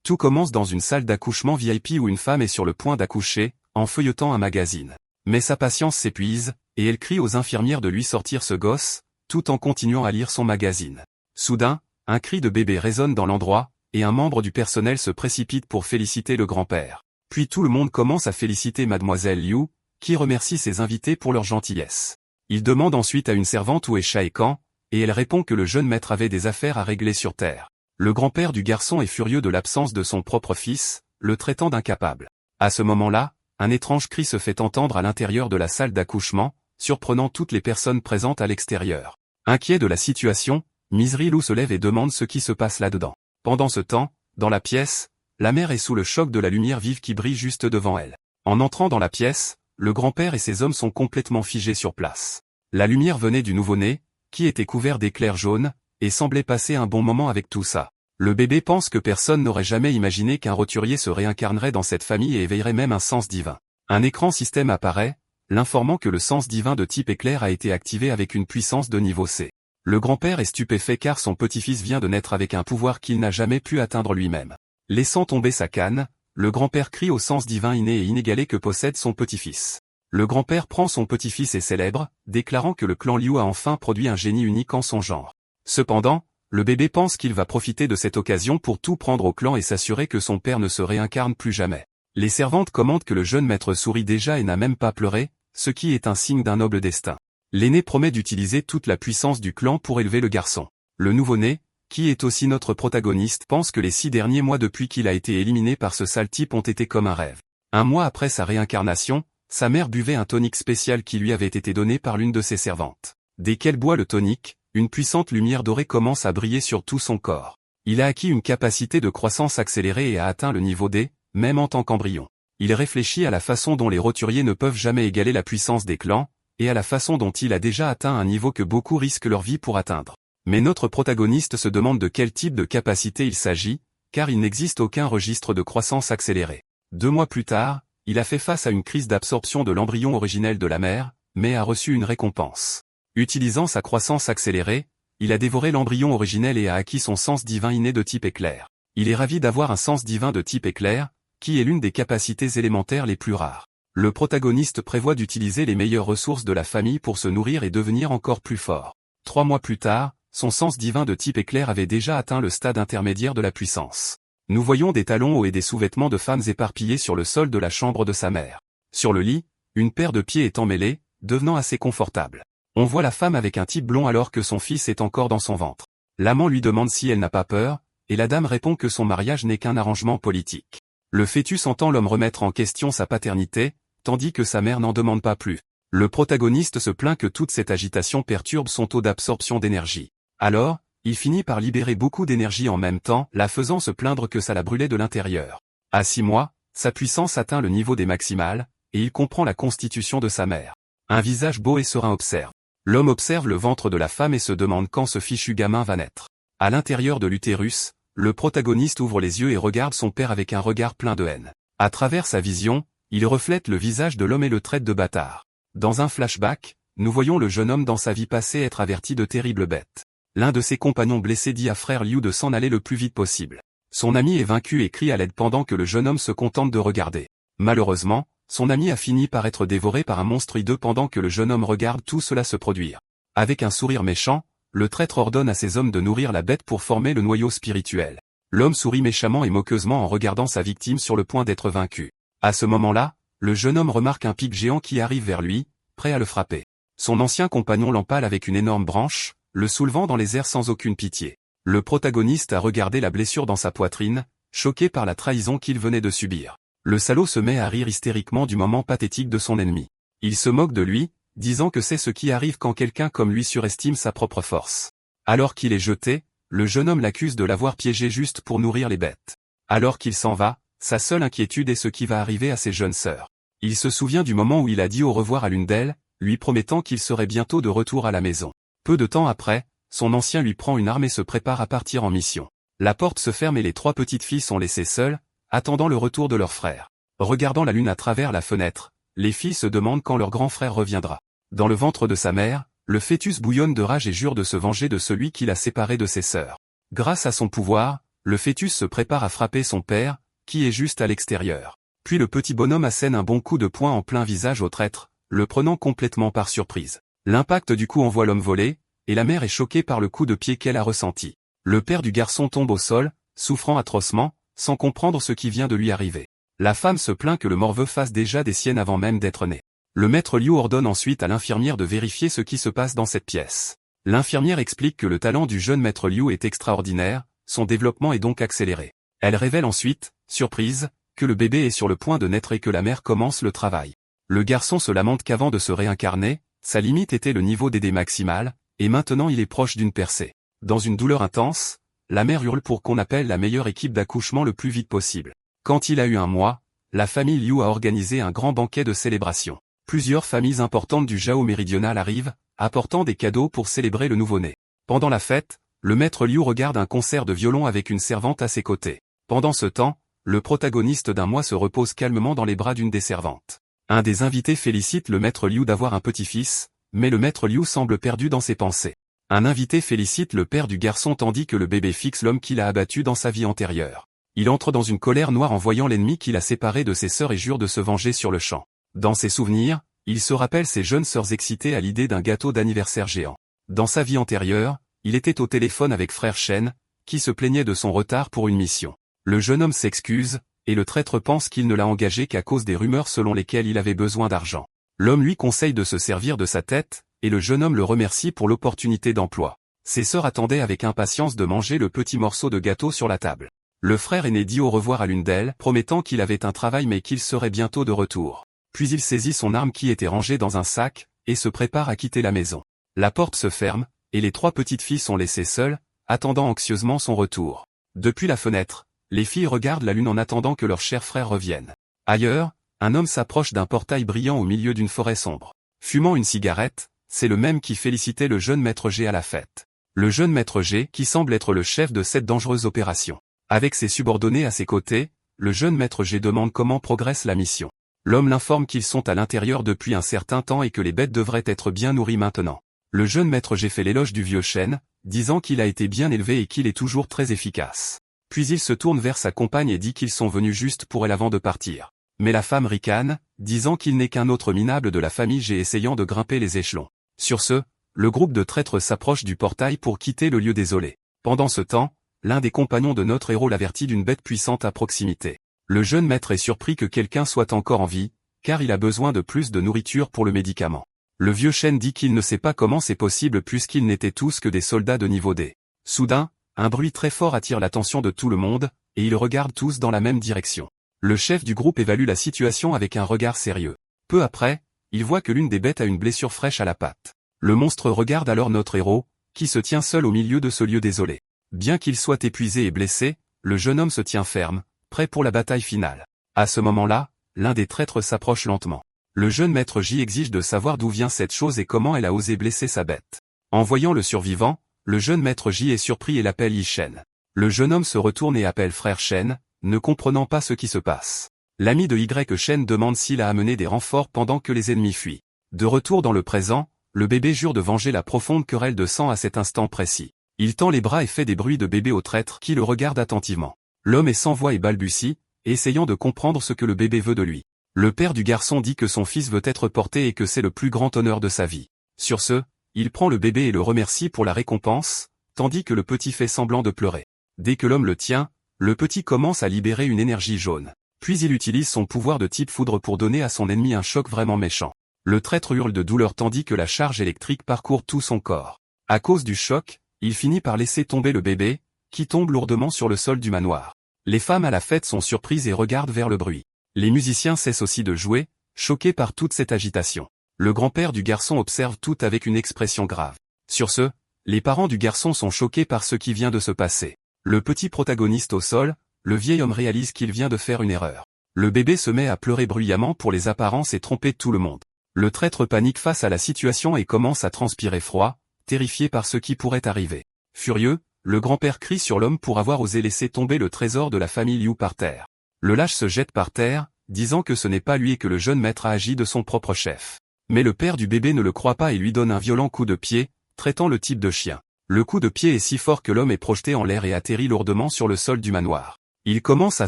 Tout commence dans une salle d'accouchement VIP où une femme est sur le point d'accoucher, en feuilletant un magazine. Mais sa patience s'épuise, et elle crie aux infirmières de lui sortir ce gosse, tout en continuant à lire son magazine. Soudain, un cri de bébé résonne dans l'endroit, et un membre du personnel se précipite pour féliciter le grand-père. Puis tout le monde commence à féliciter Mademoiselle Liu, qui remercie ses invités pour leur gentillesse. Il demande ensuite à une servante où est Shaekan, et elle répond que le jeune maître avait des affaires à régler sur terre. Le grand-père du garçon est furieux de l'absence de son propre fils, le traitant d'incapable. À ce moment-là, un étrange cri se fait entendre à l'intérieur de la salle d'accouchement, surprenant toutes les personnes présentes à l'extérieur. Inquiet de la situation, Misery Lou se lève et demande ce qui se passe là-dedans. Pendant ce temps, dans la pièce, la mère est sous le choc de la lumière vive qui brille juste devant elle. En entrant dans la pièce, le grand-père et ses hommes sont complètement figés sur place. La lumière venait du nouveau-né, qui était couvert d'éclairs jaunes, et semblait passer un bon moment avec tout ça. Le bébé pense que personne n'aurait jamais imaginé qu'un roturier se réincarnerait dans cette famille et éveillerait même un sens divin. Un écran système apparaît, l'informant que le sens divin de type éclair a été activé avec une puissance de niveau C. Le grand-père est stupéfait car son petit-fils vient de naître avec un pouvoir qu'il n'a jamais pu atteindre lui-même. Laissant tomber sa canne, le grand-père crie au sens divin inné et inégalé que possède son petit-fils. Le grand-père prend son petit-fils et célèbre, déclarant que le clan Liu a enfin produit un génie unique en son genre. Cependant, le bébé pense qu'il va profiter de cette occasion pour tout prendre au clan et s'assurer que son père ne se réincarne plus jamais. Les servantes commentent que le jeune maître sourit déjà et n'a même pas pleuré, ce qui est un signe d'un noble destin. L'aîné promet d'utiliser toute la puissance du clan pour élever le garçon. Le nouveau-né, qui est aussi notre protagoniste, pense que les 6 derniers mois depuis qu'il a été éliminé par ce sale type ont été comme un rêve. Un mois après sa réincarnation, sa mère buvait un tonic spécial qui lui avait été donné par l'une de ses servantes. Dès qu'elle boit le tonic, une puissante lumière dorée commence à briller sur tout son corps. Il a acquis une capacité de croissance accélérée et a atteint le niveau D, même en tant qu'embryon. Il réfléchit à la façon dont les roturiers ne peuvent jamais égaler la puissance des clans, et à la façon dont il a déjà atteint un niveau que beaucoup risquent leur vie pour atteindre. Mais notre protagoniste se demande de quel type de capacité il s'agit, car il n'existe aucun registre de croissance accélérée. 2 mois plus tard, il a fait face à une crise d'absorption de l'embryon originel de la mère, mais a reçu une récompense. Utilisant sa croissance accélérée, il a dévoré l'embryon originel et a acquis son sens divin inné de type éclair. Il est ravi d'avoir un sens divin de type éclair, qui est l'une des capacités élémentaires les plus rares. Le protagoniste prévoit d'utiliser les meilleures ressources de la famille pour se nourrir et devenir encore plus fort. 3 mois plus tard, son sens divin de type éclair avait déjà atteint le stade intermédiaire de la puissance. Nous voyons des talons hauts et des sous-vêtements de femmes éparpillés sur le sol de la chambre de sa mère. Sur le lit, une paire de pieds est emmêlée, devenant assez confortable. On voit la femme avec un type blond alors que son fils est encore dans son ventre. L'amant lui demande si elle n'a pas peur, et la dame répond que son mariage n'est qu'un arrangement politique. Le fœtus entend l'homme remettre en question sa paternité, tandis que sa mère n'en demande pas plus. Le protagoniste se plaint que toute cette agitation perturbe son taux d'absorption d'énergie. Alors, il finit par libérer beaucoup d'énergie en même temps, la faisant se plaindre que ça la brûlait de l'intérieur. À 6 mois, sa puissance atteint le niveau des maximales, et il comprend la constitution de sa mère. Un visage beau et serein observe. L'homme observe le ventre de la femme et se demande quand ce fichu gamin va naître. À l'intérieur de l'utérus, le protagoniste ouvre les yeux et regarde son père avec un regard plein de haine. À travers sa vision, il reflète le visage de l'homme et le traite de bâtard. Dans un flashback, nous voyons le jeune homme dans sa vie passée être averti de terribles bêtes. L'un de ses compagnons blessés dit à frère Liu de s'en aller le plus vite possible. Son ami est vaincu et crie à l'aide pendant que le jeune homme se contente de regarder. Malheureusement, son ami a fini par être dévoré par un monstre hideux pendant que le jeune homme regarde tout cela se produire. Avec un sourire méchant, le traître ordonne à ses hommes de nourrir la bête pour former le noyau spirituel. L'homme sourit méchamment et moqueusement en regardant sa victime sur le point d'être vaincu. À ce moment-là, le jeune homme remarque un pic géant qui arrive vers lui, prêt à le frapper. Son ancien compagnon l'empale avec une énorme branche, le soulevant dans les airs sans aucune pitié. Le protagoniste a regardé la blessure dans sa poitrine, choqué par la trahison qu'il venait de subir. Le salaud se met à rire hystériquement du moment pathétique de son ennemi. Il se moque de lui, disant que c'est ce qui arrive quand quelqu'un comme lui surestime sa propre force. Alors qu'il est jeté, le jeune homme l'accuse de l'avoir piégé juste pour nourrir les bêtes. Alors qu'il s'en va, sa seule inquiétude est ce qui va arriver à ses jeunes sœurs. Il se souvient du moment où il a dit au revoir à l'une d'elles, lui promettant qu'il serait bientôt de retour à la maison. Peu de temps après, son ancien lui prend une arme et se prépare à partir en mission. La porte se ferme et les 3 petites filles sont laissées seules, attendant le retour de leur frère. Regardant la lune à travers la fenêtre, les filles se demandent quand leur grand frère reviendra. Dans le ventre de sa mère, le fœtus bouillonne de rage et jure de se venger de celui qui l'a séparé de ses sœurs. Grâce à son pouvoir, le fœtus se prépare à frapper son père, qui est juste à l'extérieur. Puis le petit bonhomme assène un bon coup de poing en plein visage au traître, le prenant complètement par surprise. L'impact du coup envoie l'homme voler, et la mère est choquée par le coup de pied qu'elle a ressenti. Le père du garçon tombe au sol, souffrant atrocement, sans comprendre ce qui vient de lui arriver. La femme se plaint que le morveux fasse déjà des siennes avant même d'être né. Le maître Liu ordonne ensuite à l'infirmière de vérifier ce qui se passe dans cette pièce. L'infirmière explique que le talent du jeune maître Liu est extraordinaire, son développement est donc accéléré. Elle révèle ensuite, surprise, que le bébé est sur le point de naître et que la mère commence le travail. Le garçon se lamente qu'avant de se réincarner, sa limite était le niveau d'aider maximal, et maintenant il est proche d'une percée. Dans une douleur intense, la mère hurle pour qu'on appelle la meilleure équipe d'accouchement le plus vite possible. Quand il a eu 1 mois, la famille Liu a organisé un grand banquet de célébration. Plusieurs familles importantes du Zhao méridional arrivent, apportant des cadeaux pour célébrer le nouveau-né. Pendant la fête, le maître Liu regarde un concert de violon avec une servante à ses côtés. Pendant ce temps, le protagoniste d'1 mois se repose calmement dans les bras d'une des servantes. Un des invités félicite le maître Liu d'avoir un petit-fils, mais le maître Liu semble perdu dans ses pensées. Un invité félicite le père du garçon tandis que le bébé fixe l'homme qu'il a abattu dans sa vie antérieure. Il entre dans une colère noire en voyant l'ennemi qu'il a séparé de ses sœurs et jure de se venger sur le champ. Dans ses souvenirs, il se rappelle ses jeunes sœurs excitées à l'idée d'un gâteau d'anniversaire géant. Dans sa vie antérieure, il était au téléphone avec frère Shen, qui se plaignait de son retard pour une mission. Le jeune homme s'excuse, et le traître pense qu'il ne l'a engagé qu'à cause des rumeurs selon lesquelles il avait besoin d'argent. L'homme lui conseille de se servir de sa tête, et le jeune homme le remercie pour l'opportunité d'emploi. Ses sœurs attendaient avec impatience de manger le petit morceau de gâteau sur la table. Le frère aîné dit au revoir à l'une d'elles, promettant qu'il avait un travail mais qu'il serait bientôt de retour. Puis il saisit son arme qui était rangée dans un sac, et se prépare à quitter la maison. La porte se ferme, et les 3 petites filles sont laissées seules, attendant anxieusement son retour. Depuis la fenêtre, les filles regardent la lune en attendant que leur cher frère revienne. Ailleurs, un homme s'approche d'un portail brillant au milieu d'une forêt sombre. Fumant une cigarette, c'est le même qui félicitait le jeune maître G à la fête. Le jeune maître G qui semble être le chef de cette dangereuse opération. Avec ses subordonnés à ses côtés, le jeune maître G demande comment progresse la mission. L'homme l'informe qu'ils sont à l'intérieur depuis un certain temps et que les bêtes devraient être bien nourries maintenant. Le jeune maître G fait l'éloge du vieux chêne, disant qu'il a été bien élevé et qu'il est toujours très efficace. Puis il se tourne vers sa compagne et dit qu'ils sont venus juste pour elle avant de partir. Mais la femme ricane, disant qu'il n'est qu'un autre minable de la famille G essayant de grimper les échelons. Sur ce, le groupe de traîtres s'approche du portail pour quitter le lieu désolé. Pendant ce temps, l'un des compagnons de notre héros l'avertit d'une bête puissante à proximité. Le jeune maître est surpris que quelqu'un soit encore en vie, car il a besoin de plus de nourriture pour le médicament. Le vieux chêne dit qu'il ne sait pas comment c'est possible puisqu'ils n'étaient tous que des soldats de niveau D. Soudain, un bruit très fort attire l'attention de tout le monde, et ils regardent tous dans la même direction. Le chef du groupe évalue la situation avec un regard sérieux. Peu après, il voit que l'une des bêtes a une blessure fraîche à la patte. Le monstre regarde alors notre héros, qui se tient seul au milieu de ce lieu désolé. Bien qu'il soit épuisé et blessé, le jeune homme se tient ferme, prêt pour la bataille finale. À ce moment-là, l'un des traîtres s'approche lentement. Le jeune maître J exige de savoir d'où vient cette chose et comment elle a osé blesser sa bête. En voyant le survivant, le jeune maître J est surpris et l'appelle Yi Shen. Le jeune homme se retourne et appelle frère Shen, ne comprenant pas ce qui se passe. L'ami de Y Shen demande s'il a amené des renforts pendant que les ennemis fuient. De retour dans le présent, le bébé jure de venger la profonde querelle de sang à cet instant précis. Il tend les bras et fait des bruits de bébé au traître qui le regarde attentivement. L'homme est sans voix et balbutie, essayant de comprendre ce que le bébé veut de lui. Le père du garçon dit que son fils veut être porté et que c'est le plus grand honneur de sa vie. Sur ce, il prend le bébé et le remercie pour la récompense, tandis que le petit fait semblant de pleurer. Dès que l'homme le tient, le petit commence à libérer une énergie jaune. Puis il utilise son pouvoir de type foudre pour donner à son ennemi un choc vraiment méchant. Le traître hurle de douleur tandis que la charge électrique parcourt tout son corps. À cause du choc, il finit par laisser tomber le bébé, qui tombe lourdement sur le sol du manoir. Les femmes à la fête sont surprises et regardent vers le bruit. Les musiciens cessent aussi de jouer, choqués par toute cette agitation. Le grand-père du garçon observe tout avec une expression grave. Sur ce, les parents du garçon sont choqués par ce qui vient de se passer. Le petit protagoniste au sol, le vieil homme réalise qu'il vient de faire une erreur. Le bébé se met à pleurer bruyamment pour les apparences et tromper tout le monde. Le traître panique face à la situation et commence à transpirer froid, terrifié par ce qui pourrait arriver. Furieux, le grand-père crie sur l'homme pour avoir osé laisser tomber le trésor de la famille Liu par terre. Le lâche se jette par terre, disant que ce n'est pas lui et que le jeune maître a agi de son propre chef. Mais le père du bébé ne le croit pas et lui donne un violent coup de pied, traitant le type de chien. Le coup de pied est si fort que l'homme est projeté en l'air et atterrit lourdement sur le sol du manoir. Il commence à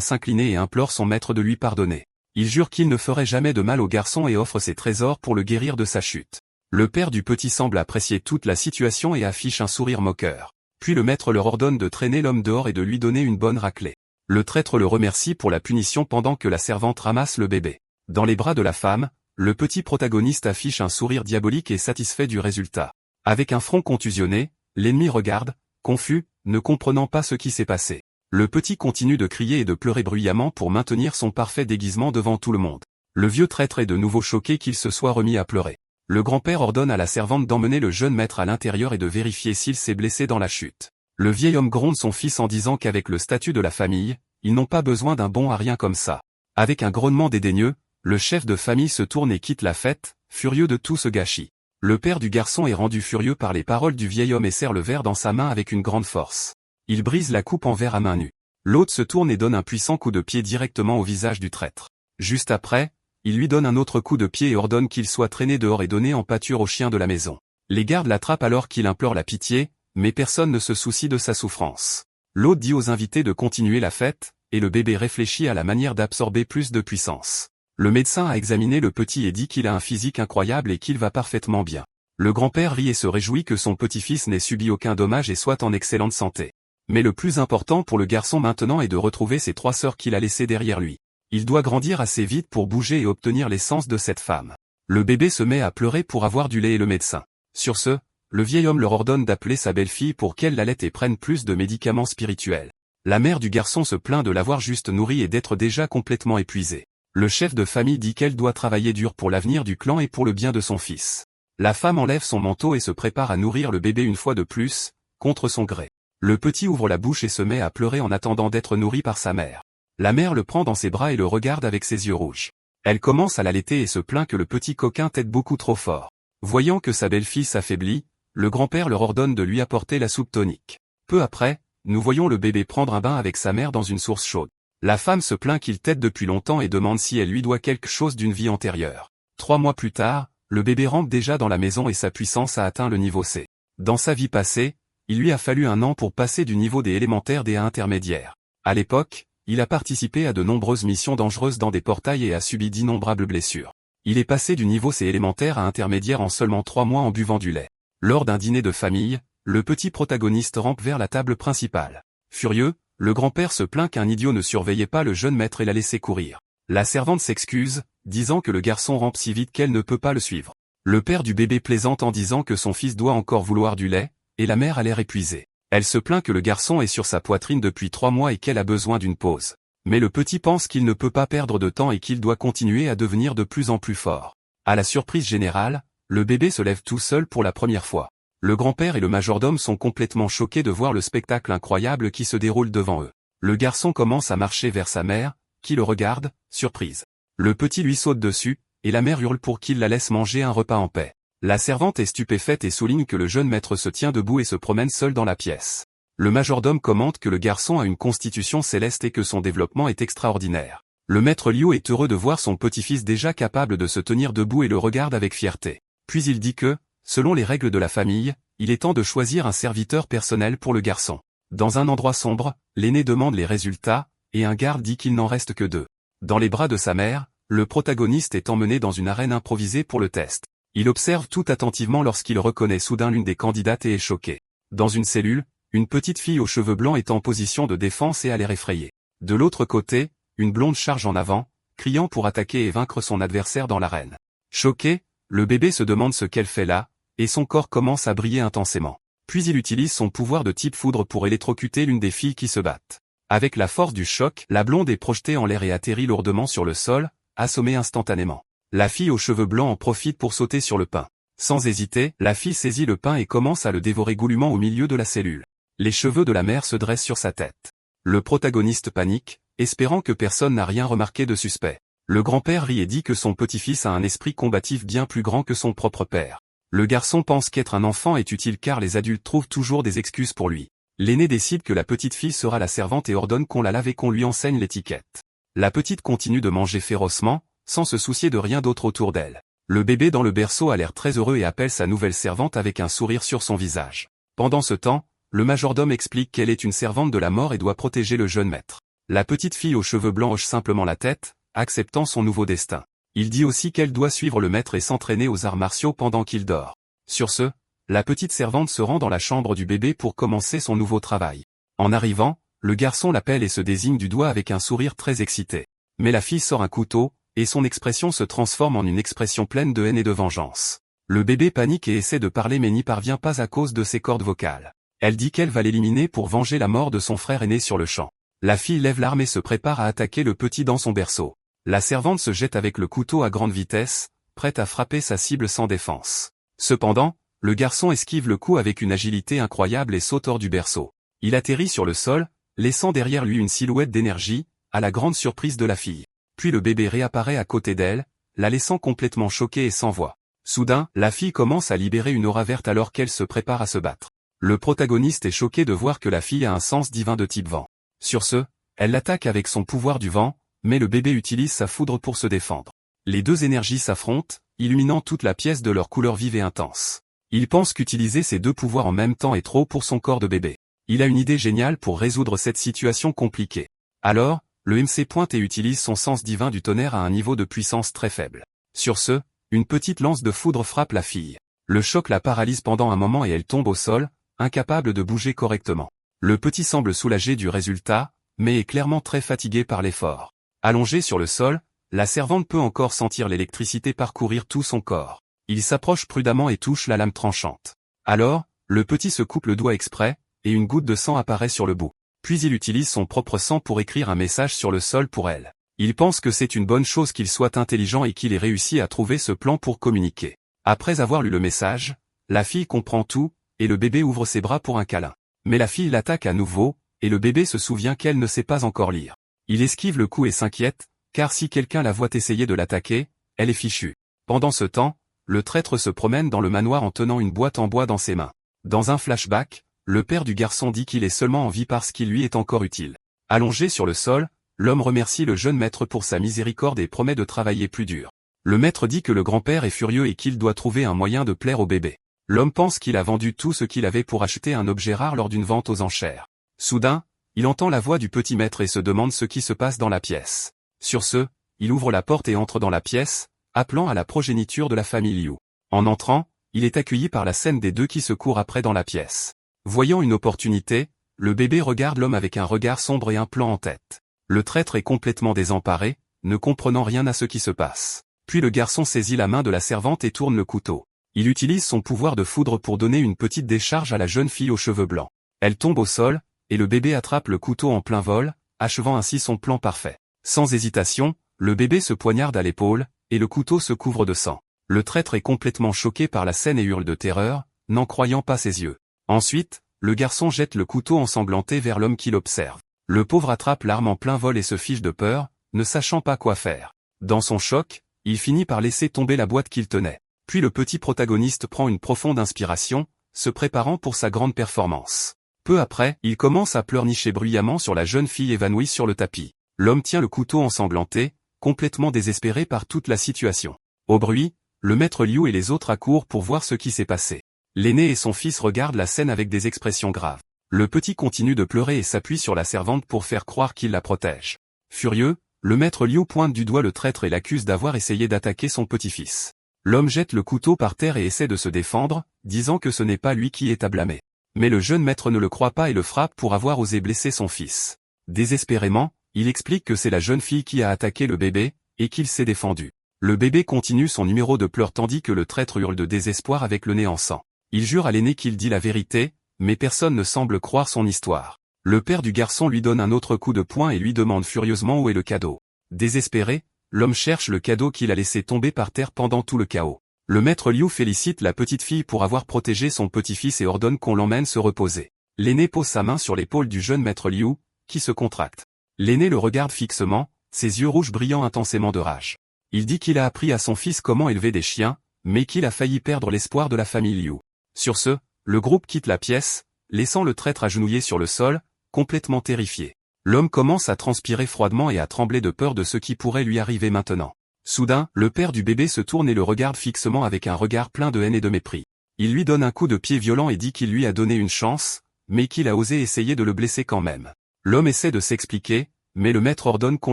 s'incliner et implore son maître de lui pardonner. Il jure qu'il ne ferait jamais de mal au garçon et offre ses trésors pour le guérir de sa chute. Le père du petit semble apprécier toute la situation et affiche un sourire moqueur. Puis le maître leur ordonne de traîner l'homme dehors et de lui donner une bonne raclée. Le traître le remercie pour la punition pendant que la servante ramasse le bébé. Dans les bras de la femme, le petit protagoniste affiche un sourire diabolique et satisfait du résultat. Avec un front contusionné, l'ennemi regarde, confus, ne comprenant pas ce qui s'est passé. Le petit continue de crier et de pleurer bruyamment pour maintenir son parfait déguisement devant tout le monde. Le vieux traître est de nouveau choqué qu'il se soit remis à pleurer. Le grand-père ordonne à la servante d'emmener le jeune maître à l'intérieur et de vérifier s'il s'est blessé dans la chute. Le vieil homme gronde son fils en disant qu'avec le statut de la famille, ils n'ont pas besoin d'un bon à rien comme ça. Avec un grognement dédaigneux, le chef de famille se tourne et quitte la fête, furieux de tout ce gâchis. Le père du garçon est rendu furieux par les paroles du vieil homme et serre le verre dans sa main avec une grande force. Il brise la coupe en verre à main nue. L'autre se tourne et donne un puissant coup de pied directement au visage du traître. Juste après, il lui donne un autre coup de pied et ordonne qu'il soit traîné dehors et donné en pâture aux chiens de la maison. Les gardes l'attrapent alors qu'il implore la pitié, mais personne ne se soucie de sa souffrance. L'autre dit aux invités de continuer la fête, et le bébé réfléchit à la manière d'absorber plus de puissance. Le médecin a examiné le petit et dit qu'il a un physique incroyable et qu'il va parfaitement bien. Le grand-père rit et se réjouit que son petit-fils n'ait subi aucun dommage et soit en excellente santé. Mais le plus important pour le garçon maintenant est de retrouver ses 3 sœurs qu'il a laissées derrière lui. Il doit grandir assez vite pour bouger et obtenir l'essence de cette femme. Le bébé se met à pleurer pour avoir du lait et le médecin. Sur ce, le vieil homme leur ordonne d'appeler sa belle-fille pour qu'elle l'allaite et prenne plus de médicaments spirituels. La mère du garçon se plaint de l'avoir juste nourri et d'être déjà complètement épuisée. Le chef de famille dit qu'elle doit travailler dur pour l'avenir du clan et pour le bien de son fils. La femme enlève son manteau et se prépare à nourrir le bébé une fois de plus, contre son gré. Le petit ouvre la bouche et se met à pleurer en attendant d'être nourri par sa mère. La mère le prend dans ses bras et le regarde avec ses yeux rouges. Elle commence à l'allaiter et se plaint que le petit coquin tète beaucoup trop fort. Voyant que sa belle-fille s'affaiblit, le grand-père leur ordonne de lui apporter la soupe tonique. Peu après, nous voyons le bébé prendre un bain avec sa mère dans une source chaude. La femme se plaint qu'il tète depuis longtemps et demande si elle lui doit quelque chose d'une vie antérieure. 3 mois plus tard, le bébé rampe déjà dans la maison et sa puissance a atteint le niveau C. Dans sa vie passée, il lui a fallu 1 an pour passer du niveau des élémentaires des à intermédiaires. À l'époque, il a participé à de nombreuses missions dangereuses dans des portails et a subi d'innombrables blessures. Il est passé du niveau C élémentaire à intermédiaire en seulement 3 mois en buvant du lait. Lors d'un dîner de famille, le petit protagoniste rampe vers la table principale. Furieux, le grand-père se plaint qu'un idiot ne surveillait pas le jeune maître et l'a laissé courir. La servante s'excuse, disant que le garçon rampe si vite qu'elle ne peut pas le suivre. Le père du bébé plaisante en disant que son fils doit encore vouloir du lait, et la mère a l'air épuisée. Elle se plaint que le garçon est sur sa poitrine depuis 3 mois et qu'elle a besoin d'une pause. Mais le petit pense qu'il ne peut pas perdre de temps et qu'il doit continuer à devenir de plus en plus fort. À la surprise générale, le bébé se lève tout seul pour la première fois. Le grand-père et le majordome sont complètement choqués de voir le spectacle incroyable qui se déroule devant eux. Le garçon commence à marcher vers sa mère, qui le regarde, surprise. Le petit lui saute dessus, et la mère hurle pour qu'il la laisse manger un repas en paix. La servante est stupéfaite et souligne que le jeune maître se tient debout et se promène seul dans la pièce. Le majordome commente que le garçon a une constitution céleste et que son développement est extraordinaire. Le maître Liu est heureux de voir son petit-fils déjà capable de se tenir debout et le regarde avec fierté. Puis il dit que, selon les règles de la famille, il est temps de choisir un serviteur personnel pour le garçon. Dans un endroit sombre, l'aîné demande les résultats, et un garde dit qu'il n'en reste que 2. Dans les bras de sa mère, le protagoniste est emmené dans une arène improvisée pour le test. Il observe tout attentivement lorsqu'il reconnaît soudain l'une des candidates et est choqué. Dans une cellule, une petite fille aux cheveux blancs est en position de défense et a l'air effrayée. De l'autre côté, une blonde charge en avant, criant pour attaquer et vaincre son adversaire dans l'arène. Choqué, le bébé se demande ce qu'elle fait là, et son corps commence à briller intensément. Puis il utilise son pouvoir de type foudre pour électrocuter l'une des filles qui se battent. Avec la force du choc, la blonde est projetée en l'air et atterrit lourdement sur le sol, assommée instantanément. La fille aux cheveux blancs en profite pour sauter sur le pain. Sans hésiter, la fille saisit le pain et commence à le dévorer goulûment au milieu de la cellule. Les cheveux de la mère se dressent sur sa tête. Le protagoniste panique, espérant que personne n'a rien remarqué de suspect. Le grand-père rit et dit que son petit-fils a un esprit combatif bien plus grand que son propre père. Le garçon pense qu'être un enfant est utile car les adultes trouvent toujours des excuses pour lui. L'aîné décide que la petite fille sera la servante et ordonne qu'on la lave et qu'on lui enseigne l'étiquette. La petite continue de manger férocement, sans se soucier de rien d'autre autour d'elle. Le bébé dans le berceau a l'air très heureux et appelle sa nouvelle servante avec un sourire sur son visage. Pendant ce temps, le majordome explique qu'elle est une servante de la mort et doit protéger le jeune maître. La petite fille aux cheveux blancs hoche simplement la tête, acceptant son nouveau destin. Il dit aussi qu'elle doit suivre le maître et s'entraîner aux arts martiaux pendant qu'il dort. Sur ce, la petite servante se rend dans la chambre du bébé pour commencer son nouveau travail. En arrivant, le garçon l'appelle et se désigne du doigt avec un sourire très excité. Mais la fille sort un couteau, et son expression se transforme en une expression pleine de haine et de vengeance. Le bébé panique et essaie de parler mais n'y parvient pas à cause de ses cordes vocales. Elle dit qu'elle va l'éliminer pour venger la mort de son frère aîné sur le champ. La fille lève l'arme et se prépare à attaquer le petit dans son berceau. La servante se jette avec le couteau à grande vitesse, prête à frapper sa cible sans défense. Cependant, le garçon esquive le coup avec une agilité incroyable et saute hors du berceau. Il atterrit sur le sol, laissant derrière lui une silhouette d'énergie, à la grande surprise de la fille. Puis le bébé réapparaît à côté d'elle, la laissant complètement choquée et sans voix. Soudain, la fille commence à libérer une aura verte alors qu'elle se prépare à se battre. Le protagoniste est choqué de voir que la fille a un sens divin de type vent. Sur ce, elle l'attaque avec son pouvoir du vent, mais le bébé utilise sa foudre pour se défendre. Les deux énergies s'affrontent, illuminant toute la pièce de leur couleur vive et intense. Il pense qu'utiliser ces deux pouvoirs en même temps est trop pour son corps de bébé. Il a une idée géniale pour résoudre cette situation compliquée. Alors, le MC pointe et utilise son sens divin du tonnerre à un niveau de puissance très faible. Sur ce, une petite lance de foudre frappe la fille. Le choc la paralyse pendant un moment et elle tombe au sol, incapable de bouger correctement. Le petit semble soulagé du résultat, mais est clairement très fatigué par l'effort. Allongé sur le sol, la servante peut encore sentir l'électricité parcourir tout son corps. Il s'approche prudemment et touche la lame tranchante. Alors, le petit se coupe le doigt exprès, et une goutte de sang apparaît sur le bout. Puis il utilise son propre sang pour écrire un message sur le sol pour elle. Il pense que c'est une bonne chose qu'il soit intelligent et qu'il ait réussi à trouver ce plan pour communiquer. Après avoir lu le message, la fille comprend tout, et le bébé ouvre ses bras pour un câlin. Mais la fille l'attaque à nouveau, et le bébé se souvient qu'elle ne sait pas encore lire. Il esquive le coup et s'inquiète, car si quelqu'un la voit essayer de l'attaquer, elle est fichue. Pendant ce temps, le traître se promène dans le manoir en tenant une boîte en bois dans ses mains. Dans un flashback, le père du garçon dit qu'il est seulement en vie parce qu'il lui est encore utile. Allongé sur le sol, l'homme remercie le jeune maître pour sa miséricorde et promet de travailler plus dur. Le maître dit que le grand-père est furieux et qu'il doit trouver un moyen de plaire au bébé. L'homme pense qu'il a vendu tout ce qu'il avait pour acheter un objet rare lors d'une vente aux enchères. Soudain, il entend la voix du petit maître et se demande ce qui se passe dans la pièce. Sur ce, il ouvre la porte et entre dans la pièce, appelant à la progéniture de la famille Liu. En entrant, il est accueilli par la scène des deux qui se courent après dans la pièce. Voyant une opportunité, le bébé regarde l'homme avec un regard sombre et un plan en tête. Le traître est complètement désemparé, ne comprenant rien à ce qui se passe. Puis le garçon saisit la main de la servante et tourne le couteau. Il utilise son pouvoir de foudre pour donner une petite décharge à la jeune fille aux cheveux blancs. Elle tombe au sol, et le bébé attrape le couteau en plein vol, achevant ainsi son plan parfait. Sans hésitation, le bébé se poignarde à l'épaule, et le couteau se couvre de sang. Le traître est complètement choqué par la scène et hurle de terreur, n'en croyant pas ses yeux. Ensuite, le garçon jette le couteau ensanglanté vers l'homme qui l'observe. Le pauvre attrape l'arme en plein vol et se fiche de peur, ne sachant pas quoi faire. Dans son choc, il finit par laisser tomber la boîte qu'il tenait. Puis le petit protagoniste prend une profonde inspiration, se préparant pour sa grande performance. Peu après, il commence à pleurnicher bruyamment sur la jeune fille évanouie sur le tapis. L'homme tient le couteau ensanglanté, complètement désespéré par toute la situation. Au bruit, le maître Liu et les autres accourent pour voir ce qui s'est passé. L'aîné et son fils regardent la scène avec des expressions graves. Le petit continue de pleurer et s'appuie sur la servante pour faire croire qu'il la protège. Furieux, le maître Liu pointe du doigt le traître et l'accuse d'avoir essayé d'attaquer son petit-fils. L'homme jette le couteau par terre et essaie de se défendre, disant que ce n'est pas lui qui est à blâmer. Mais le jeune maître ne le croit pas et le frappe pour avoir osé blesser son fils. Désespérément, il explique que c'est la jeune fille qui a attaqué le bébé, et qu'il s'est défendu. Le bébé continue son numéro de pleurs tandis que le traître hurle de désespoir avec le nez en sang. Il jure à l'aîné qu'il dit la vérité, mais personne ne semble croire son histoire. Le père du garçon lui donne un autre coup de poing et lui demande furieusement où est le cadeau. Désespéré, l'homme cherche le cadeau qu'il a laissé tomber par terre pendant tout le chaos. Le maître Liu félicite la petite fille pour avoir protégé son petit-fils et ordonne qu'on l'emmène se reposer. L'aîné pose sa main sur l'épaule du jeune maître Liu, qui se contracte. L'aîné le regarde fixement, ses yeux rouges brillant intensément de rage. Il dit qu'il a appris à son fils comment élever des chiens, mais qu'il a failli perdre l'espoir de la famille Liu. Sur ce, le groupe quitte la pièce, laissant le traître agenouillé sur le sol, complètement terrifié. L'homme commence à transpirer froidement et à trembler de peur de ce qui pourrait lui arriver maintenant. Soudain, le père du bébé se tourne et le regarde fixement avec un regard plein de haine et de mépris. Il lui donne un coup de pied violent et dit qu'il lui a donné une chance, mais qu'il a osé essayer de le blesser quand même. L'homme essaie de s'expliquer, mais le maître ordonne qu'on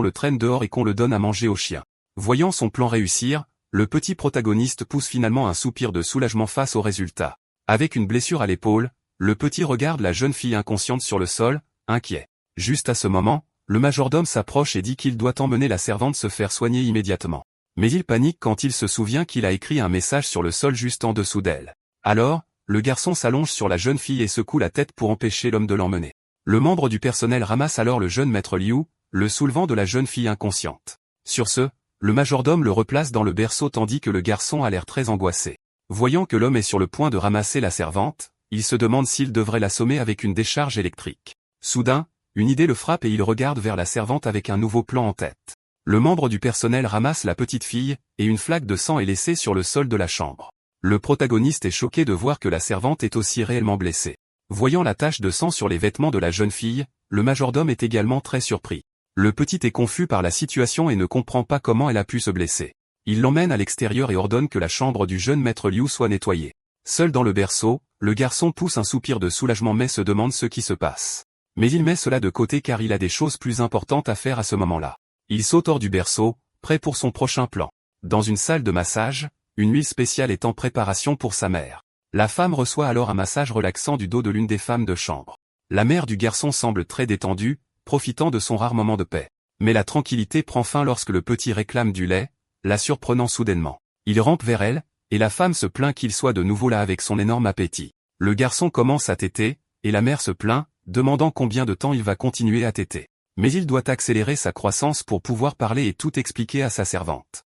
le traîne dehors et qu'on le donne à manger au chien. Voyant son plan réussir, le petit protagoniste pousse finalement un soupir de soulagement face au résultat. Avec une blessure à l'épaule, le petit regarde la jeune fille inconsciente sur le sol, inquiet. Juste à ce moment, le majordome s'approche et dit qu'il doit emmener la servante se faire soigner immédiatement. Mais il panique quand il se souvient qu'il a écrit un message sur le sol juste en dessous d'elle. Alors, le garçon s'allonge sur la jeune fille et secoue la tête pour empêcher l'homme de l'emmener. Le membre du personnel ramasse alors le jeune maître Liu, le soulevant de la jeune fille inconsciente. Sur ce, le majordome le replace dans le berceau tandis que le garçon a l'air très angoissé. Voyant que l'homme est sur le point de ramasser la servante, il se demande s'il devrait l'assommer avec une décharge électrique. Soudain, une idée le frappe et il regarde vers la servante avec un nouveau plan en tête. Le membre du personnel ramasse la petite fille, et une flaque de sang est laissée sur le sol de la chambre. Le protagoniste est choqué de voir que la servante est aussi réellement blessée. Voyant la tache de sang sur les vêtements de la jeune fille, le majordome est également très surpris. Le petit est confus par la situation et ne comprend pas comment elle a pu se blesser. Il l'emmène à l'extérieur et ordonne que la chambre du jeune maître Liu soit nettoyée. Seul dans le berceau, le garçon pousse un soupir de soulagement mais se demande ce qui se passe. Mais il met cela de côté car il a des choses plus importantes à faire à ce moment-là. Il saute hors du berceau, prêt pour son prochain plan. Dans une salle de massage, une huile spéciale est en préparation pour sa mère. La femme reçoit alors un massage relaxant du dos de l'une des femmes de chambre. La mère du garçon semble très détendue, profitant de son rare moment de paix. Mais la tranquillité prend fin lorsque le petit réclame du lait, la surprenant soudainement. Il rampe vers elle, et la femme se plaint qu'il soit de nouveau là avec son énorme appétit. Le garçon commence à téter, et la mère se plaint, demandant combien de temps il va continuer à téter. Mais il doit accélérer sa croissance pour pouvoir parler et tout expliquer à sa servante.